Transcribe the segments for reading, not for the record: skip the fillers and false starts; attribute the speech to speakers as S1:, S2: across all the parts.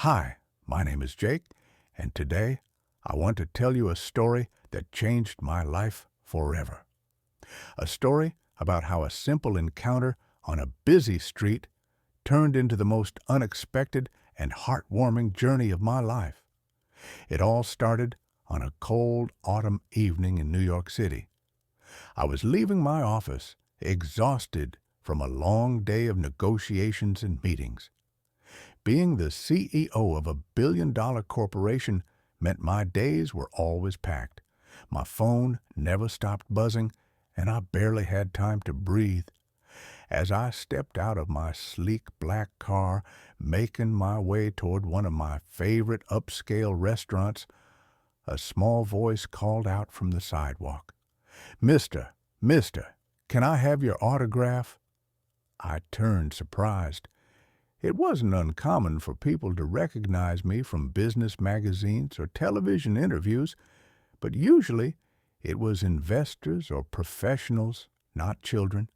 S1: Hi, my name is Jake, and today I want to tell you a story that changed my life forever. A story about how a simple encounter on a busy street turned into the most unexpected and heartwarming journey of my life. It all started on a cold autumn evening in New York City. I was leaving my office, exhausted from a long day of negotiations and meetings. Being the CEO of a billion-dollar corporation meant my days were always packed. My phone never stopped buzzing, and I barely had time to breathe. As I stepped out of my sleek black car, making my way toward one of my favorite upscale restaurants, a small voice called out from the sidewalk, Mister, can I have your autograph?" I turned surprised. It wasn't uncommon for people to recognize me from business magazines or television interviews, but usually it was investors or professionals, not children.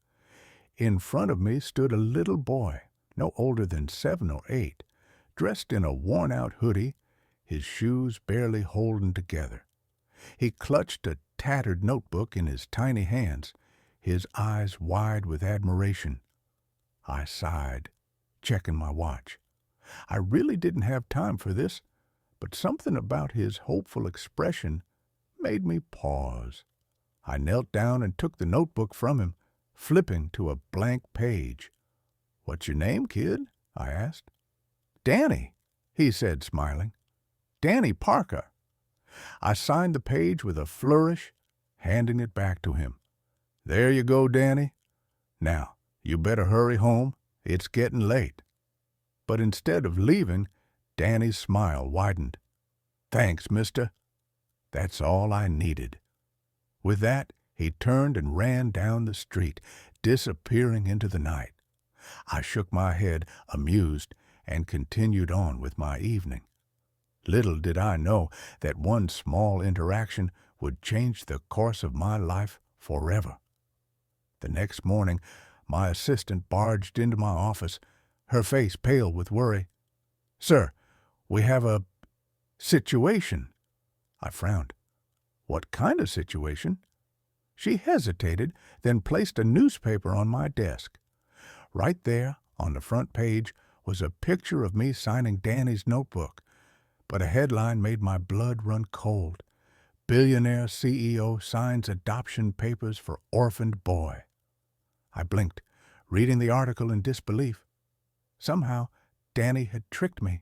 S1: In front of me stood a little boy, no older than 7 or 8, dressed in a worn-out hoodie, his shoes barely holding together. He clutched a tattered notebook in his tiny hands, his eyes wide with admiration. I sighed, checking my watch. I really didn't have time for this, but something about his hopeful expression made me pause. I knelt down and took the notebook from him, flipping to a blank page. "What's your name, kid?" I asked. "Danny," he said, smiling. "Danny Parker." I signed the page with a flourish, handing it back to him. "There you go, Danny. Now, you better hurry home. It's getting late." But instead of leaving, Danny's smile widened. "Thanks, mister. That's all I needed." With that, he turned and ran down the street, disappearing into the night. I shook my head, amused, and continued on with my evening. Little did I know that one small interaction would change the course of my life forever. The next morning, my assistant barged into my office, her face pale with worry. "Sir, we have a situation." I frowned. "What kind of situation?" She hesitated, then placed a newspaper on my desk. Right there, on the front page, was a picture of me signing Danny's notebook, but a headline made my blood run cold. "Billionaire CEO signs adoption papers for orphaned boy." I blinked, reading the article in disbelief. Somehow, Danny had tricked me.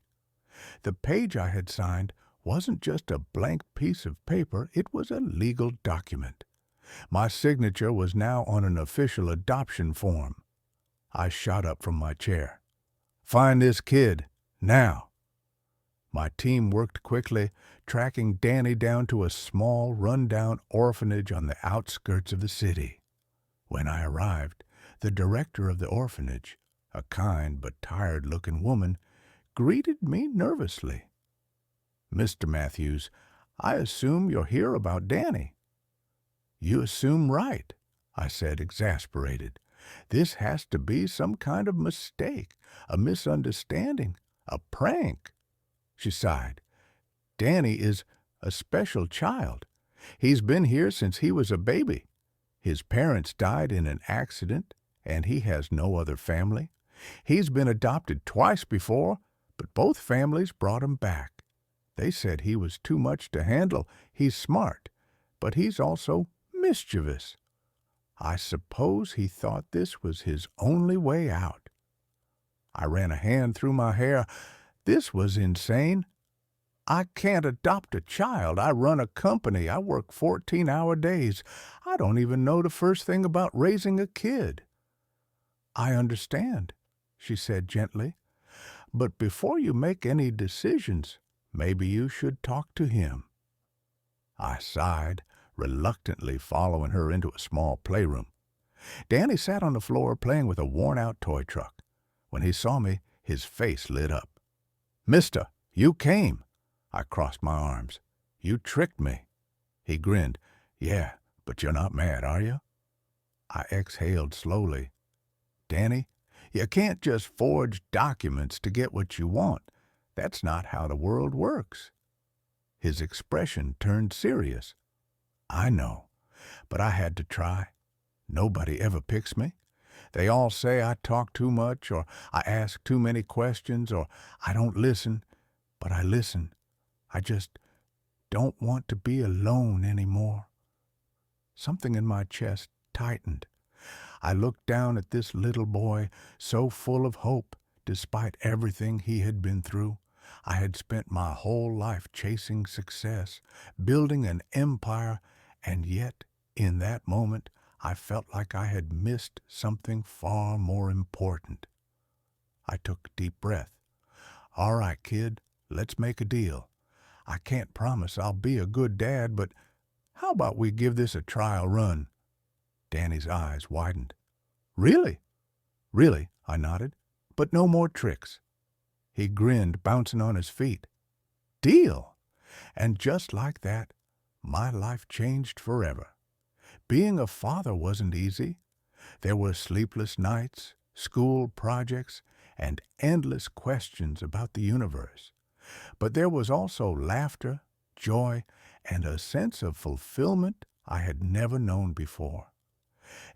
S1: The page I had signed wasn't just a blank piece of paper, it was a legal document. My signature was now on an official adoption form. I shot up from my chair. "Find this kid, now." My team worked quickly, tracking Danny down to a small, run-down orphanage on the outskirts of the city. When I arrived, the director of the orphanage, a kind but tired-looking woman, greeted me nervously. "Mr. Matthews, I assume you're here about Danny." "You assume right," I said, exasperated. "This has to be some kind of mistake, a misunderstanding, a prank." She sighed. "Danny is a special child. He's been here since he was a baby. His parents died in an accident, and he has no other family. He's been adopted twice before, but both families brought him back. They said he was too much to handle. He's smart, but he's also mischievous. I suppose he thought this was his only way out." I ran a hand through my hair. This was insane. "I can't adopt a child. I run a company. I work 14-hour days. I don't even know the first thing about raising a kid." "I understand," she said gently. "But before you make any decisions, maybe you should talk to him." I sighed, reluctantly following her into a small playroom. Danny sat on the floor playing with a worn-out toy truck. When he saw me, his face lit up. "Mister, you came." I crossed my arms. "You tricked me." He grinned. "Yeah, but you're not mad, are you?" I exhaled slowly. "Danny, you can't just forge documents to get what you want. That's not how the world works." His expression turned serious. "I know, but I had to try. Nobody ever picks me. They all say I talk too much, or I ask too many questions, or I don't listen, but I listen. I just don't want to be alone anymore." Something in my chest tightened. I looked down at this little boy, so full of hope, despite everything he had been through. I had spent my whole life chasing success, building an empire, and yet, in that moment, I felt like I had missed something far more important. I took a deep breath. "All right, kid, let's make a deal. I can't promise I'll be a good dad, but how about we give this a trial run?" Danny's eyes widened. "Really?" "Really," I nodded, "but no more tricks." He grinned, bouncing on his feet. "Deal!" And just like that, my life changed forever. Being a father wasn't easy. There were sleepless nights, school projects, and endless questions about the universe. But there was also laughter, joy, and a sense of fulfillment I had never known before.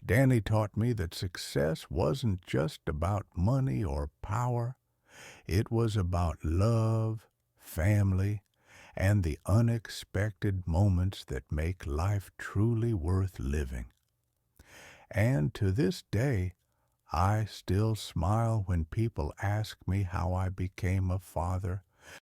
S1: Danny taught me that success wasn't just about money or power. It was about love, family, and the unexpected moments that make life truly worth living. And to this day, I still smile when people ask me how I became a father